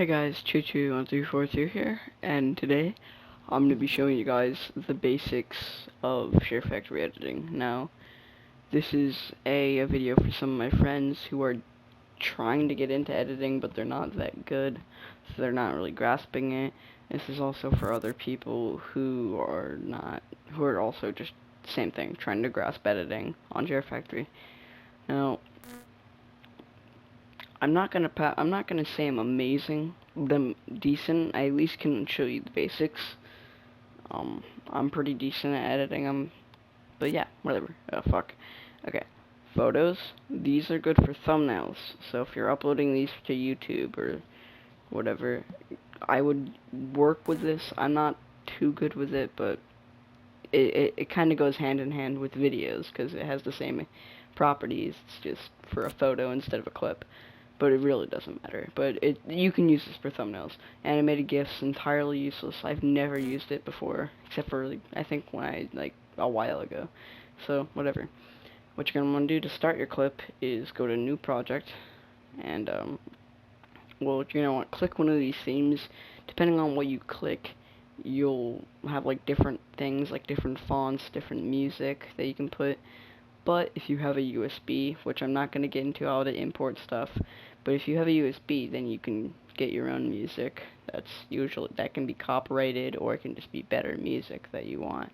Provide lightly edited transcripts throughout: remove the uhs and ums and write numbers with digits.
Hey guys, Choo1342 here, and today I'm going to be showing you guys the basics of Sharefactory editing. Now, this is a video for some of my friends who are trying to get into editing, but they're not that good, so they're not really grasping it. This is also for other people who are also just same thing, trying to grasp editing on Sharefactory. Now, I'm not gonna say I'm amazing, but I'm decent. I at least can show you the basics. I'm pretty decent at editing. But yeah, whatever. Oh fuck. Okay, photos. These are good for thumbnails. So if you're uploading these to YouTube or whatever, I would work with this. I'm not too good with it, but it kind of goes hand in hand with videos because it has the same properties. It's just for a photo instead of a clip. But it really doesn't matter. But you can use this for thumbnails. Animated GIFs, entirely useless. I've never used it before, except for I think when a while ago. So whatever. What you're gonna want to do to start your clip is go to New Project, and well, you're gonna want to click one of these themes. Depending on what you click, you'll have like different things, like different fonts, different music that you can put. But if you have a USB, which I'm not going to get into how to import stuff, but if you have a USB, then you can get your own music. That can be copyrighted, or it can just be better music that you want.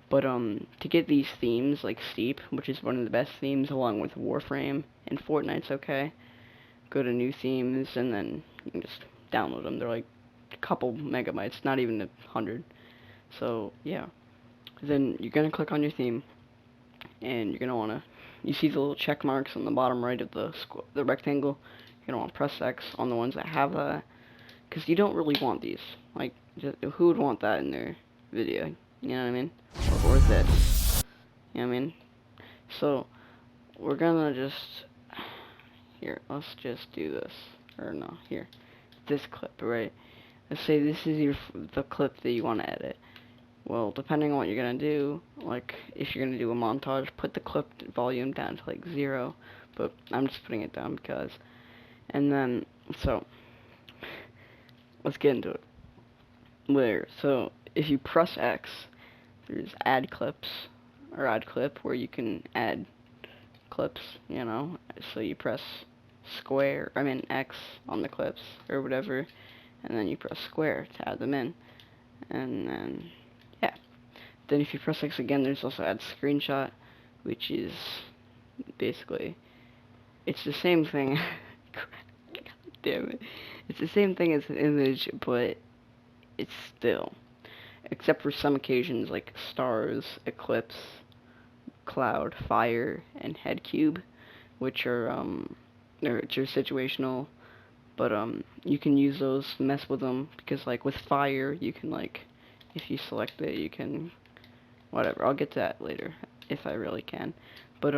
But to get these themes, like Steep, which is one of the best themes, along with Warframe and Fortnite's okay, go to New Themes, and then you can just download them. They're like a couple megabytes, not even 100. So yeah, then you're gonna click on your theme. And you're gonna wanna, you see the little check marks on the bottom right of the rectangle. You're gonna want to press X on the ones that have that, because you don't really want these. Like, who would want that in their video? You know what I mean? Or this. You know what I mean? So we're gonna just let's just do this. Or no, here, this clip, right? Let's say this is the clip that you want to edit. Well, depending on what you're going to do, like, if you're going to do a montage, put the clip volume down to, like, 0, but I'm just putting it down because, and then, so, let's get into it. So, if you press X, there's add clips, or add clip, where you can add clips, you know, so you press X on the clips, or whatever, and then you press square to add them in, and then, yeah. Then if you press X again, there's also add screenshot, which is basically, it's the same thing. God damn it. It's the same thing as an image, but it's still, except for some occasions like stars, eclipse, cloud, fire, and head cube, which are situational. But you can use those to mess with them, because like with fire, you can, like, if you select it, you can, whatever, I'll get to that later, if I really can. But,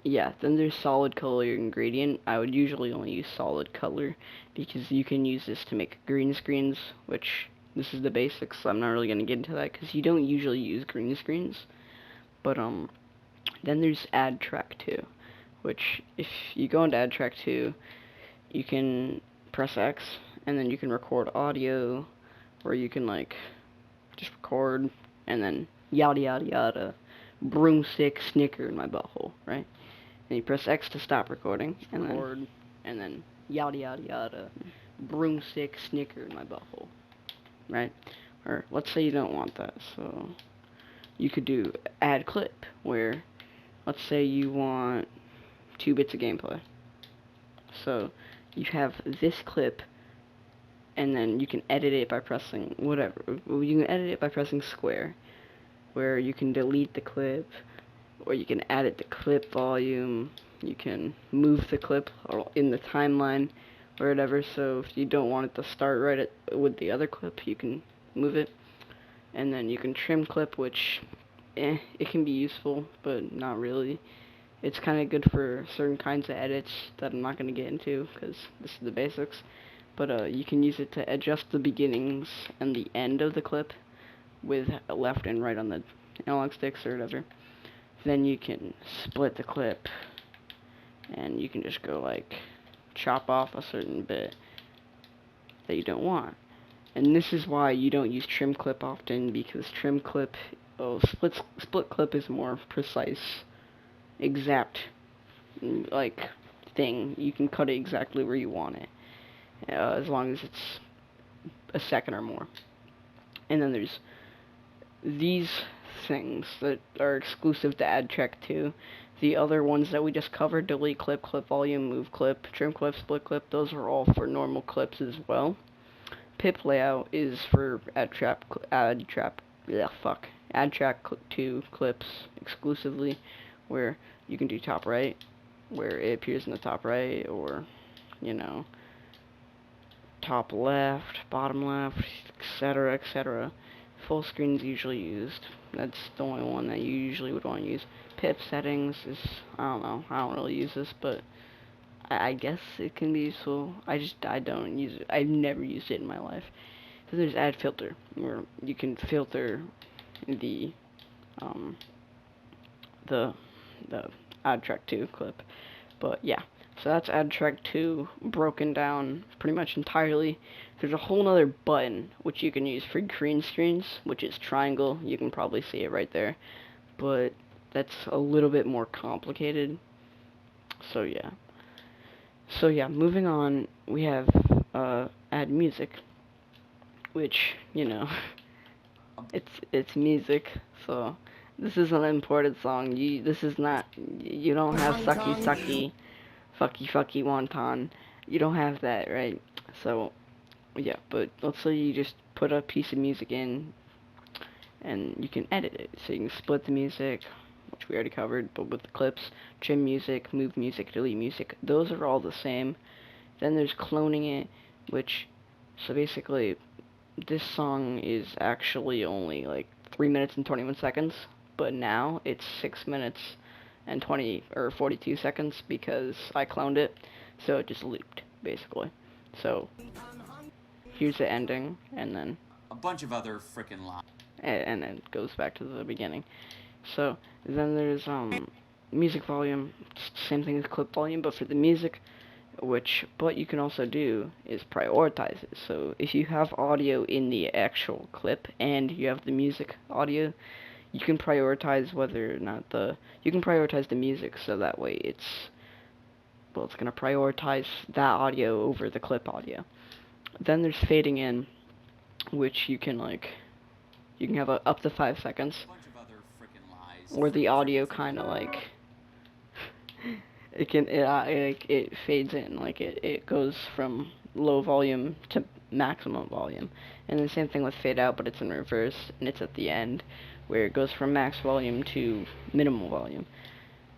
yeah, then there's solid color and gradient. I would usually only use solid color, because you can use this to make green screens, which, this is the basics, so I'm not really going to get into that, because you don't usually use green screens. But, then there's add track 2, which, if you go into add track 2, you can press X, and then you can record audio, or you can, like, just record, and then yada yada yada, broomstick snicker in my butthole, right? And you press X to stop recording, and then yada yada yada, broomstick snicker in my butthole, right? Or let's say you don't want that, so you could do add clip, where let's say you want 2 bits of gameplay. So you have this clip, and then you can edit it by pressing whatever. You can edit it by pressing square, where you can delete the clip, or you can add it to clip volume. You can move the clip in the timeline, or whatever. So if you don't want it to start right with the other clip, you can move it. And then you can trim clip, which, it can be useful, but not really. It's kind of good for certain kinds of edits that I'm not going to get into, because this is the basics. But you can use it to adjust the beginnings and the end of the clip with left and right on the analog sticks or whatever. Then you can split the clip, and you can just go, like, chop off a certain bit, that you don't want. And this is why you don't use trim clip often, because trim clip, split clip is more precise, exact, like, thing. You can cut it exactly where you want it, as long as it's a second or more. And then there's these things that are exclusive to Add Track 2. The other ones that we just covered, delete clip, clip volume, move clip, trim clip, split clip, those are all for normal clips as well. Pip layout is for Add Track 2 clips exclusively, where you can do top right, where it appears in the top right, or, you know, top left, bottom left, etc., etc. Full screen is usually used. That's the only one that you usually would want to use. Pip settings is, I don't know, I don't really use this, but I guess it can be useful. I don't use it. I've never used it in my life. So there's add filter, where you can filter the the Add Track 2 clip. But yeah, so that's Add Track 2 broken down pretty much entirely. There's a whole other button which you can use for green screens, which is triangle. You can probably see it right there, but that's a little bit more complicated. So yeah, moving on, we have add music, which, you know, it's music. So this is an imported song. This is not, you don't have sucky sucky, fucky fucky wonton. You don't have that, right? So yeah, but let's say you just put a piece of music in, and you can edit it. So you can split the music, which we already covered, but with the clips, trim music, move music, delete music, those are all the same. Then there's cloning it, which, so basically, this song is actually only like 3 minutes and 21 seconds, but now it's 6 minutes and 42 seconds because I cloned it, so it just looped, basically. So here's the ending, and then a bunch of other frickin' lines, and then it goes back to the beginning. So then there's music volume, same thing as clip volume, but for the music. What you can also do is prioritize it. So if you have audio in the actual clip and you have the music audio, you can prioritize whether or not you can prioritize the music, so that way it's gonna prioritize that audio over the clip audio. Then there's fading in, which you can have up to 5 seconds, where the audio kind of like it fades in, like it goes from low volume to maximum volume. And the same thing with fade out, but it's in reverse, and it's at the end, where it goes from max volume to minimal volume.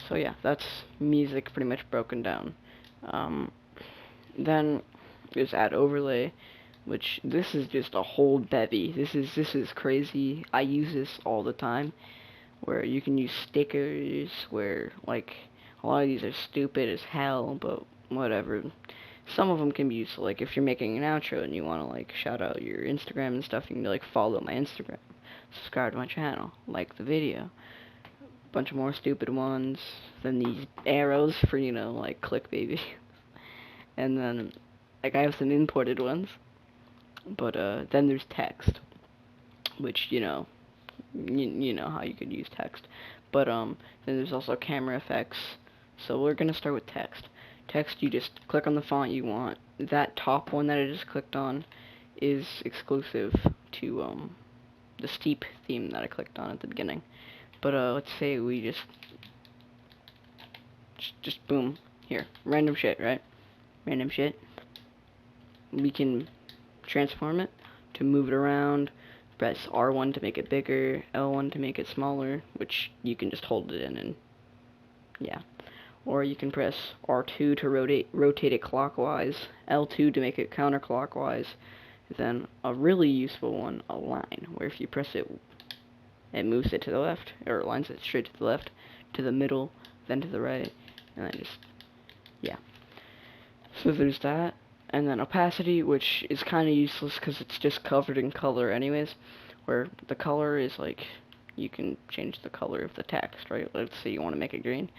So yeah, that's music pretty much broken down. Then there's add overlay, which this is just a whole bevy. This is crazy. I use this all the time, where you can use stickers, where like a lot of these are stupid as hell, but whatever. Some of them can be useful, like if you're making an outro and you want to like shout out your Instagram and stuff, you can be like, follow my Instagram, subscribe to my channel, like the video. Bunch of more stupid ones, then these arrows for, you know, like clickbait videos. And then like I have some imported ones, but then there's text, which, you know, you know how you could use text. But then there's also camera effects. So we're gonna start with text. Text, you just click on the font you want. That top one that I just clicked on is exclusive to the steep theme that I clicked on at the beginning. But let's say we just boom, here, random shit, right? Random shit. We can transform it to move it around. Press R1 to make it bigger, L1 to make it smaller, which you can just hold it in and yeah. Or you can press R2 to rotate it clockwise, L2 to make it counterclockwise. Then a really useful one, align, where if you press it, it moves it to the left, or aligns it straight to the left, to the middle, then to the right, and then just, yeah. So there's that. And then opacity, which is kind of useless because it's just covered in color anyways, where the color is like, you can change the color of the text, right? Let's say you want to make it green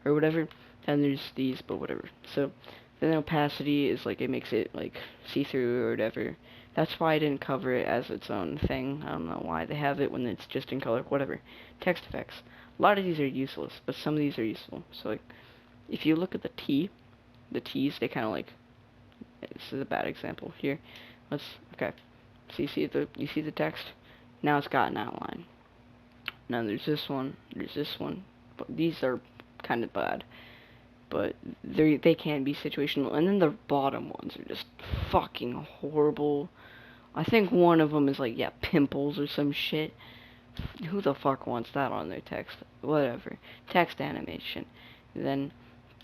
or whatever, then there's these, but whatever. So Then opacity is like it makes it like see-through or whatever. That's why I didn't cover it as its own thing. I don't know why they have it when it's just in color. Whatever. Text effects. A lot of these are useless, but some of these are useful. So like, if you look at the T's, they kind of like. This is a bad example here. Okay. So you see the text. Now it's got an outline. Now there's this one. There's this one. But these are kind of bad. But they can be situational, and then the bottom ones are just fucking horrible. I think one of them is like, yeah, pimples or some shit. Who the fuck wants that on their text? Whatever. Text animation. Then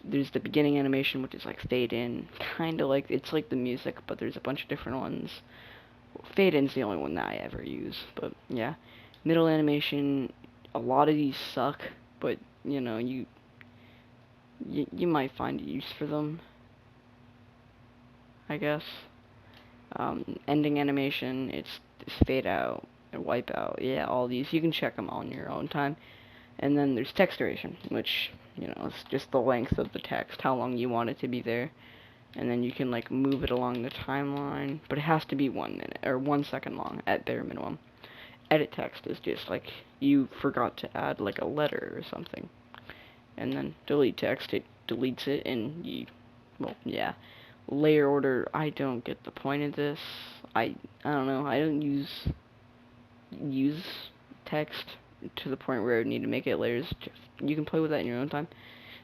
there's the beginning animation, which is like fade in, kind of like, it's like the music, but there's a bunch of different ones. Fade in's the only one that I ever use, but yeah. Middle animation, a lot of these suck, but you know, you might find a use for them, I guess. Ending animation, it's fade out, and wipe out, yeah, all these, you can check them on your own time. And then there's text duration, which, you know, it's just the length of the text, how long you want it to be there. And then you can, like, move it along the timeline, but it has to be 1 minute, or 1 second long, at bare minimum. Edit text is just, like, you forgot to add, like, a letter or something. And then delete text, it deletes it, and well, yeah. Layer order, I don't get the point of this. I don't know, I don't use text to the point where I need to make it layers. You can play with that in your own time.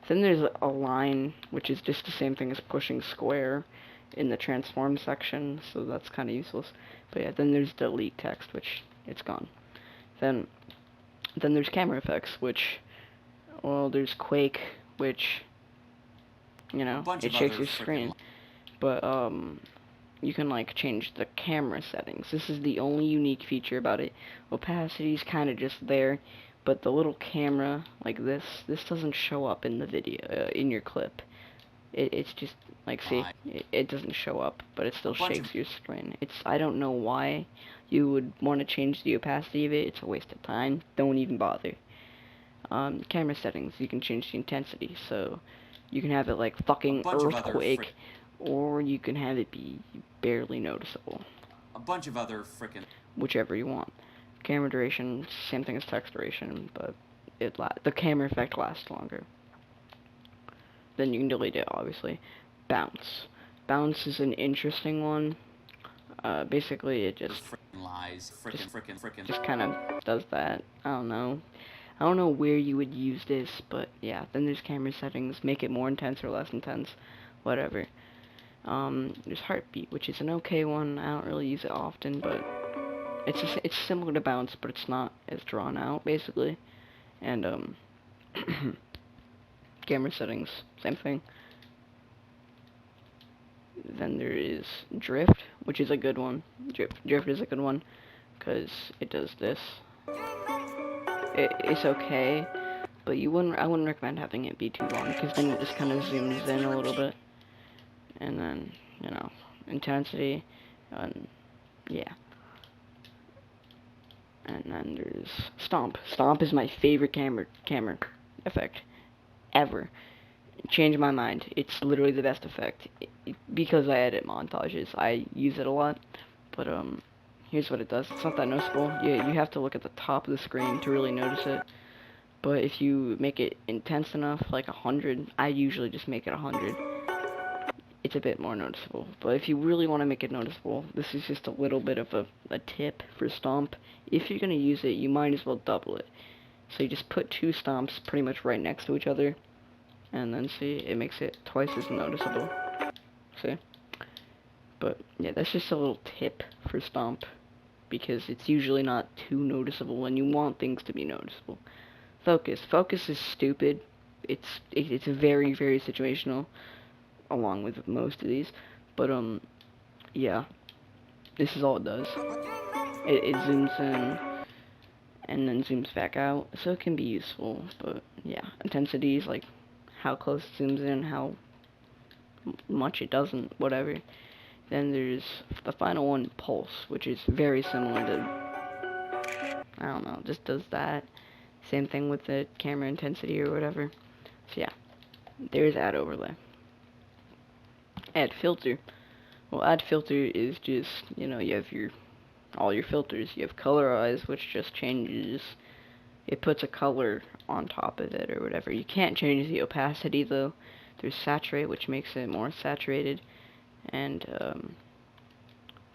Then there's a line, which is just the same thing as pushing square in the transform section, so that's kind of useless. But yeah, then there's delete text, which it's gone. Then there's camera effects, which, well, there's Quake, which, you know, it shakes your screen. But you can like change the camera settings. This is the only unique feature about it. Opacity's kind of just there, but the little camera like this doesn't show up in the video, in your clip. It's just like, see, it doesn't show up, but it still shakes your screen. I don't know why you would want to change the opacity of it. It's a waste of time. Don't even bother. Camera settings, you can change the intensity, so you can have it like fucking earthquake, or you can have it be barely noticeable. A bunch of other frickin'. Whichever you want. Camera duration, same thing as text duration, but the camera effect lasts longer. Then you can delete it, obviously. Bounce. Bounce is an interesting one. Basically, it just just kind of does that. I don't know where you would use this, but yeah. Then there's camera settings, make it more intense or less intense, whatever. There's heartbeat, which is an okay one. I don't really use it often, but it's similar to bounce, but it's not as drawn out, basically. And camera settings, same thing. Then there is drift, which is a good one. Drift is a good one because it does this. It's okay, but I wouldn't recommend having it be too long, because then it just kind of zooms in a little bit. And then, you know, intensity, and yeah. And then there's stomp. Stomp is my favorite camera effect ever. Changed my mind. It's literally the best effect. Because I edit montages, I use it a lot. But here's what it does. It's not that noticeable. You have to look at the top of the screen to really notice it. But if you make it intense enough, like 100, I usually just make it 100. It's a bit more noticeable. But if you really want to make it noticeable, this is just a little bit of a tip for stomp. If you're going to use it, you might as well double it. So you just put 2 stomps pretty much right next to each other. And then see, it makes it twice as noticeable. See? But yeah, that's just a little tip for stomp, because it's usually not too noticeable when you want things to be noticeable. Focus is stupid. It's very, very situational, along with most of these. But yeah, this is all it does. It zooms in and then zooms back out, so it can be useful. But yeah, intensity is like how close it zooms in, how much it doesn't, whatever. Then there's the final one, pulse, which is very similar to, I don't know, just does that. Same thing with the camera intensity or whatever. So yeah, there's add overlay. add filter. Well, add filter is just, you know, you have all your filters. You have colorize, which just changes, it puts a color on top of it or whatever. You can't change the opacity though. There's saturate, which makes it more saturated, and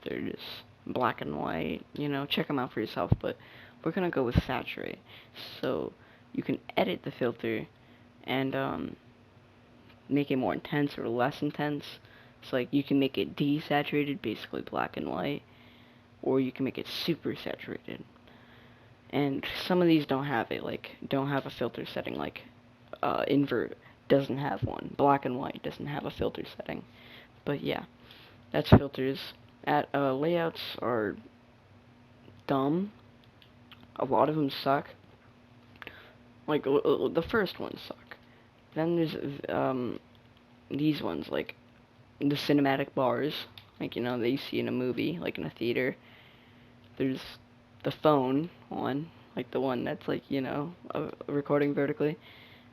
there's black and white. You know, check them out for yourself. But we're gonna go with saturate. So you can edit the filter and make it more intense or less intense. So like you can make it desaturated, basically black and white, or you can make it super saturated. And some of these don't have it, like don't have a filter setting, like invert doesn't have one. Black and white doesn't have a filter setting. But yeah, that's filters. Layouts are dumb. A lot of them suck. Like the first ones suck. Then there's these ones, like the cinematic bars, like, you know, that you see in a movie, like in a theater. There's the phone one, like the one that's like, you know, recording vertically.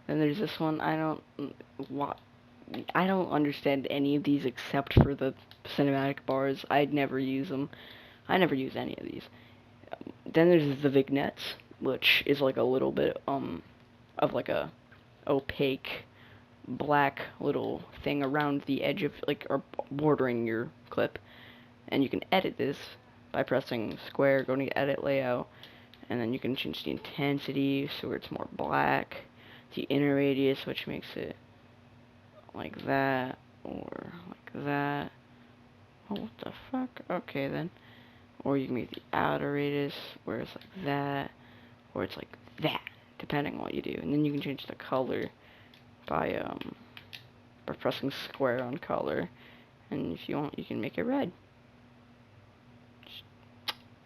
Then there's this one. I don't understand any of these except for the cinematic bars. I'd never use them. I never use any of these. Then there's the vignettes, which is like a little bit of like a opaque black little thing around the edge of, like, or bordering your clip. And you can edit this by pressing square, going to edit layout, and then you can change the intensity so it's more black, the inner radius, which makes it like that, or like that. Oh, what the fuck? Okay then. Or you can make the outer radius where it's like that, or it's like that, depending on what you do. And then you can change the color by pressing square on color, and if you want, you can make it red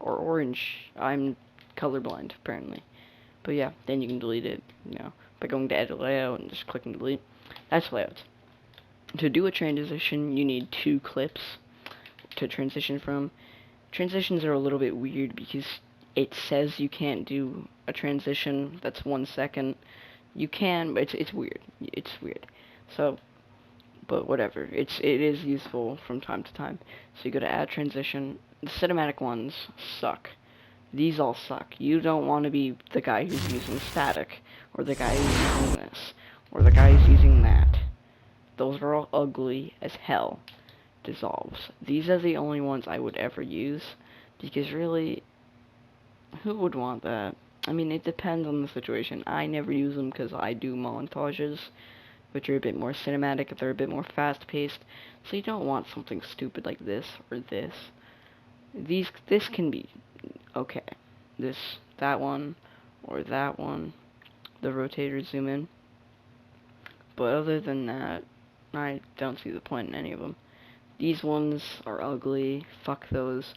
or orange. I'm colorblind apparently, but yeah. Then you can delete it, you know, by going to edit layout and just clicking delete. That's layouts. To do a transition, you need 2 clips to transition from. Transitions are a little bit weird because it says you can't do a transition that's 1 second. You can, but it's weird. It's weird. So, but whatever. It is useful from time to time. So you go to add transition. The cinematic ones suck. These all suck. You don't want to be the guy who's using static, or the guy who's using this, or the guy who's using that. Those are all ugly as hell. Dissolves. These are the only ones I would ever use, because really, who would want that? I mean, it depends on the situation. I never use them because I do montages, which are a bit more cinematic, they're a bit more fast-paced, so you don't want something stupid like this or this. This can be okay. That one, or that one. The rotator zoom in. But other than that, I don't see the point in any of them. These ones are ugly. Fuck those.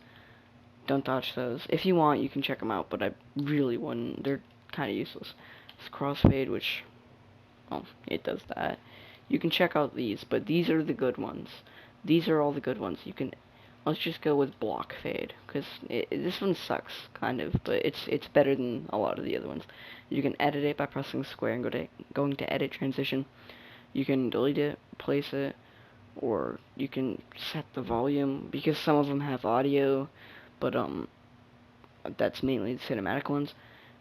Don't touch those. If you want, you can check them out, but I really wouldn't. They're kind of useless. It's crossfade, which, well, it does that. You can check out these, but these are the good ones. These are all the good ones. Let's just go with block fade, because this one sucks, kind of, but it's better than a lot of the other ones. You can edit it by pressing square and going to edit transition. You can delete it, place it, or you can set the volume, because some of them have audio, but that's mainly the cinematic ones.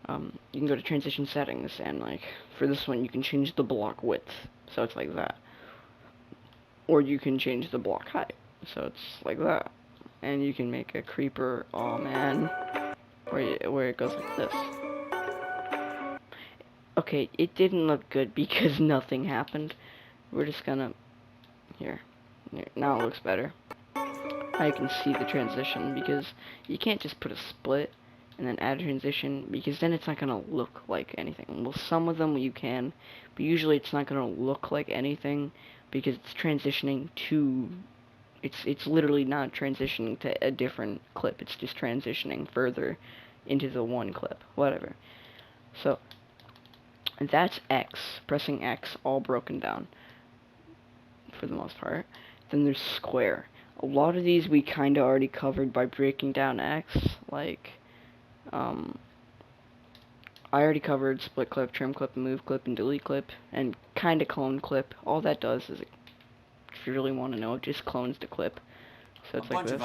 You can go to transition settings, and like for this one you can change the block width, so it's like that, or you can change the block height, so it's like that, and you can make a creeper, oh man, where it goes like this. Okay, it didn't look good because nothing happened. We're just gonna here. Now it looks better. Now you can see the transition, because you can't just put a split and then add a transition, because then it's not gonna look like anything. Well, some of them you can, but usually it's not gonna look like anything because it's transitioning to. It's literally not transitioning to a different clip. It's just transitioning further into the one clip. Whatever. So that's X. Pressing X, all broken down for the most part. Then there's square. A lot of these we kind of already covered by breaking down X, like, I already covered split clip, trim clip, move clip, and delete clip, and kind of clone clip. All that does is it if you really want to know, it just clones the clip. So it's like this,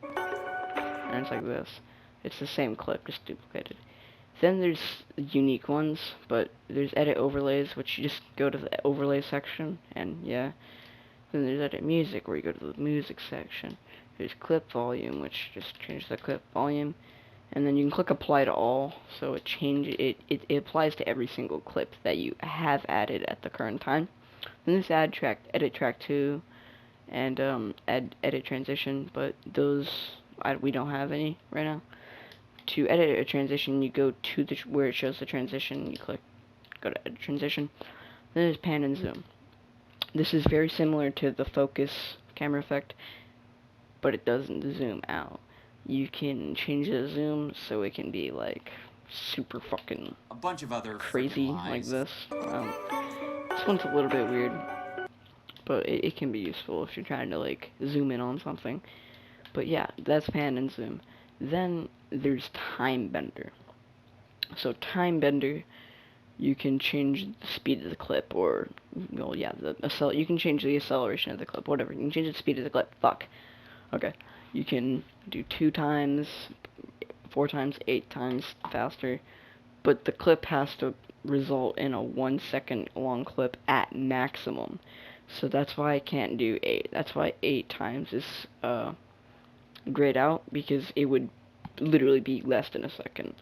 and it's like this. It's the same clip, just duplicated. Then there's unique ones, but there's edit overlays, which you just go to the overlay section, and yeah. Then there's edit music, where you go to the music section. There's clip volume, which just changes the clip volume. And then you can click apply to all, so it applies to every single clip that you have added at the current time. Then there's edit track 2, and edit transition, but those we don't have any right now. To edit a transition, you go to where it shows the transition, you go to edit transition. Then there's pan and zoom. This is very similar to the focus camera effect, but it doesn't zoom out. You can change the zoom so it can be like super fucking a bunch of other crazy like this. This one's a little bit weird, but it can be useful if you're trying to like zoom in on something. But yeah, that's pan and zoom. Then there's time bender. So time bender, you can change the speed of the clip, or well, yeah, you can change the acceleration of the clip, whatever. You can change the speed of the clip. Fuck. Okay. You can do 2 times, 4 times, 8 times faster, but the clip has to result in a 1 second long clip at maximum. So that's why I can't do 8. That's why 8 times is grayed out, because it would literally be less than a second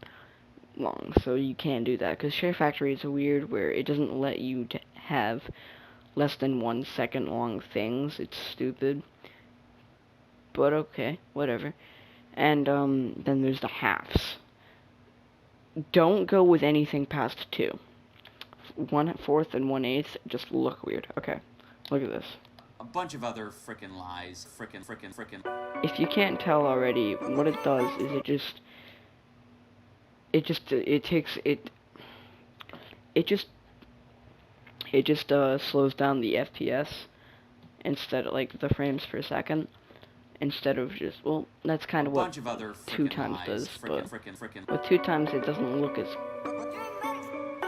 long. So you can't do that, because Sharefactory is weird where it doesn't let you have less than 1 second long things. It's stupid. But okay, whatever. And then there's the halves. Don't go with anything past 2. 1/4 and 1/8 just look weird. Okay, look at this. A bunch of other frickin' lies. Frickin'. If you can't tell already, what it does is it just slows down the FPS instead of like the frames per second. Instead of just, well, that's kind of what 2 times does, but with 2 times it doesn't look as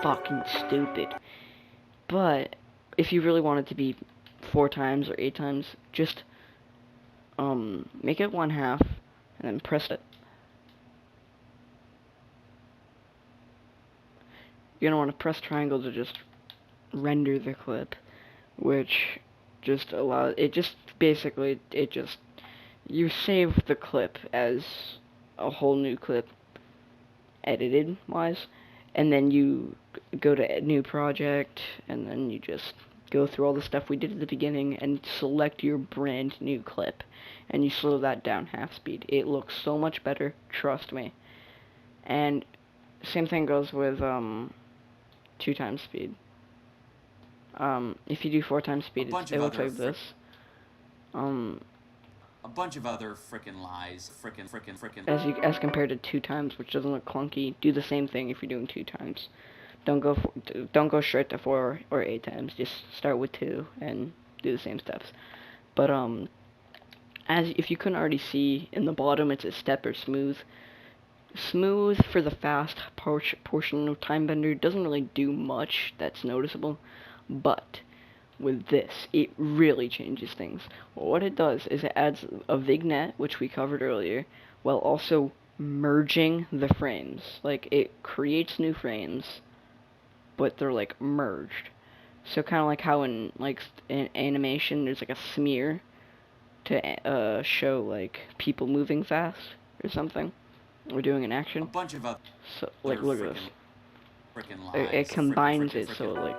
fucking stupid. But if you really want it to be 4 times or 8 times, just make it 1/2 and then press it. You're gonna want to press triangle to just render the clip, which just allows it. Just basically it just you save the clip as a whole new clip, edited wise, and then you go to new project, and then you just go through all the stuff we did at the beginning and select your brand new clip, and you slow that down half speed. It looks so much better, trust me. And same thing goes with 2 times speed. If you do 4 times speed, it looks like this. A bunch of other frickin' lies. Frickin'. As compared to 2 times, which doesn't look clunky. Do the same thing if you're doing 2 times. Don't go straight to 4 or 8 times. Just start with 2 and do the same steps. But if you couldn't already see in the bottom, it says step or smooth. Smooth for the fast portion of time bender doesn't really do much that's noticeable, but with this, it really changes things. What it does is it adds a vignette, which we covered earlier, while also merging the frames. Like, it creates new frames, but they're, like, merged. So kind of like how in animation, there's, like, a smear to show, like, people moving fast or something. Or doing an action. A bunch of other so, like, look at this. Lies. It combines it, so, like,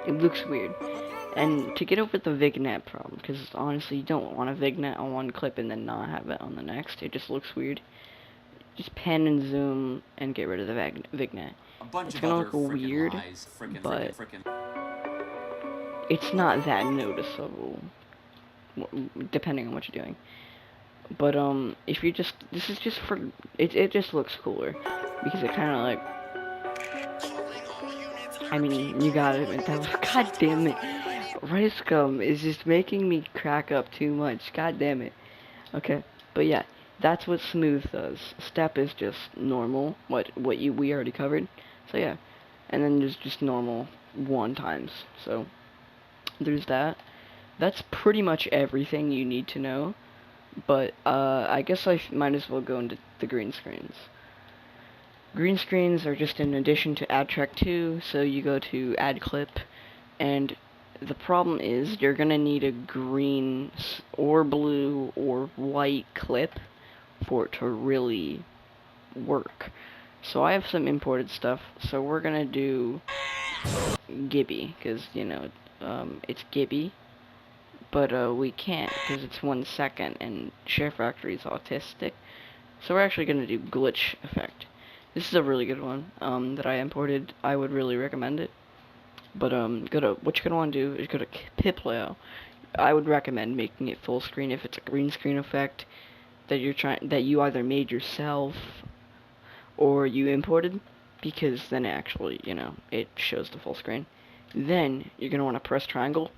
it looks weird. And to get over the vignette problem, because honestly, you don't want a vignette on one clip and then not have it on the next. It just looks weird. Just pan and zoom and get rid of the vignette. It's gonna look weird, but it's not that noticeable, depending on what you're doing. But if you just, this is just for, it just looks cooler, because it kind of like, I mean, you gotta admit that was, god damn it, Rice Gum is just making me crack up too much, god damn it. Okay, but yeah, that's what smooth does. Step is just normal, we already covered, so yeah, and then there's just normal 1 times, so there's that. That's pretty much everything you need to know. But I guess I might as well go into the green screens. Green screens are just an addition to Add Track 2, so you go to Add Clip, and the problem is you're gonna need a green or blue or white clip for it to really work. So I have some imported stuff, so we're gonna do Gibby, because, you know, it's Gibby, but we can't, because it's 1 second, and Sharefactory is autistic, so we're actually gonna do Glitch Effect. This is a really good one, that I imported. I would really recommend it. But, what you're gonna want to do is go to pip layout. I would recommend making it full screen if it's a green screen effect that you either made yourself or you imported, because then actually, you know, it shows the full screen. Then you're gonna want to press triangle.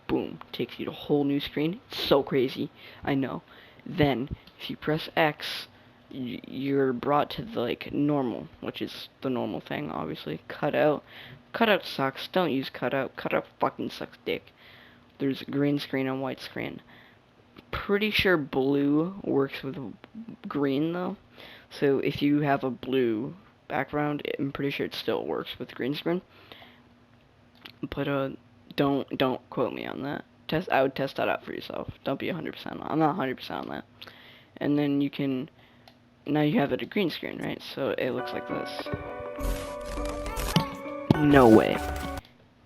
Boom, takes you to a whole new screen. It's so crazy, I know. Then if you press X, you're brought to the, like, normal, which is the normal thing, obviously. Cutout sucks. Don't use cutout. Cutout fucking sucks dick. There's green screen and white screen. Pretty sure blue works with green though. So if you have a blue background, I'm pretty sure it still works with green screen. But don't quote me on that. I would test that out for yourself. Don't be 100%. I'm not 100% on that. And then you can, now you have it a green screen, right? So it looks like this. No way.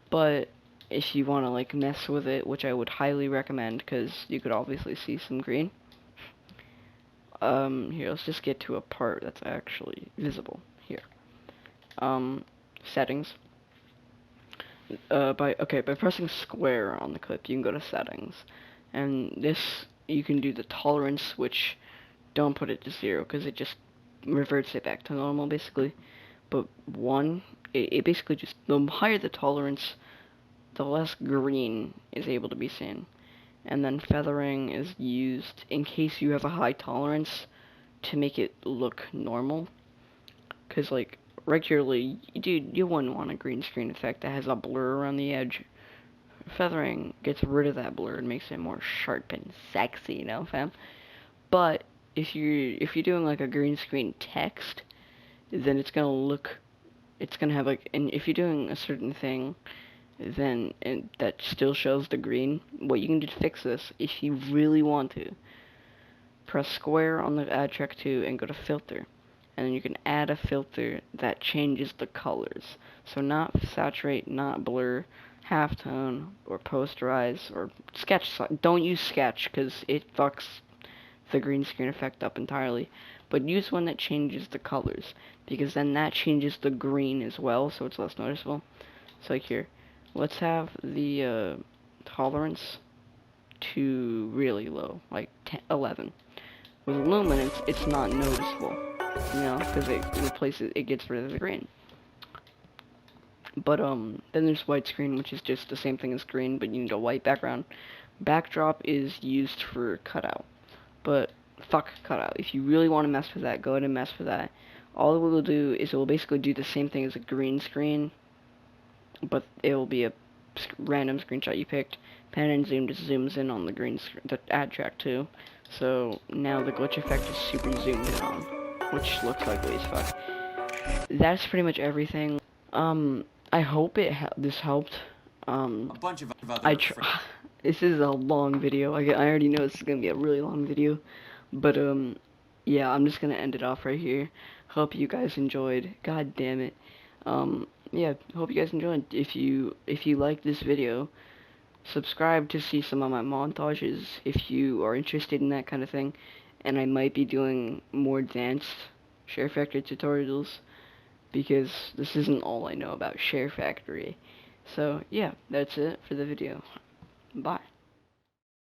But if you want to, like, mess with it, which I would highly recommend, because you could obviously see some green. Here, let's just get to a part that's actually visible. Here. Settings. By pressing square on the clip, you can go to settings. And this, you can do the tolerance, which don't put it to 0, because it just reverts it back to normal, basically. But 1, it basically just, the higher the tolerance, the less green is able to be seen. And then feathering is used in case you have a high tolerance to make it look normal. Because, like, regularly, dude, you wouldn't want a green screen effect that has a blur around the edge. Feathering gets rid of that blur and makes it more sharp and sexy, you know, fam? But if you're doing, like, a green screen text, then it's gonna have, like, and if you're doing a certain thing, then that still shows the green. What you can do to fix this, if you really want to, press square on the Add Track 2 and go to filter, and then you can add a filter that changes the colors. So not saturate, not blur, halftone, or posterize, or sketch. Don't use sketch because it fucks the green screen effect up entirely. But use one that changes the colors, because then that changes the green as well, so it's less noticeable. So like here, let's have the tolerance to really low, like 11. With luminance, it's not noticeable, you know, because it gets rid of the green. But then there's white screen, which is just the same thing as green, but you need a white background. Backdrop is used for cutout, but fuck cutout. If you really want to mess with that, go ahead and mess with that. All it will do is it will basically do the same thing as a green screen, but it will be a random screenshot you picked. Pan and zoom just zooms in on the green screen, the Add Track 2. So now the glitch effect is super zoomed in on, which looks ugly as fuck. That's pretty much everything. I hope this helped. A bunch of other this is a long video. I already know this is gonna be a really long video, but yeah, I'm just gonna end it off right here. Hope you guys enjoyed. God damn it. Yeah, hope you guys enjoyed. If you like this video, subscribe to see some of my montages if you are interested in that kind of thing. And I might be doing more advanced Sharefactory tutorials, because this isn't all I know about Sharefactory. So yeah, that's it for the video. Bye.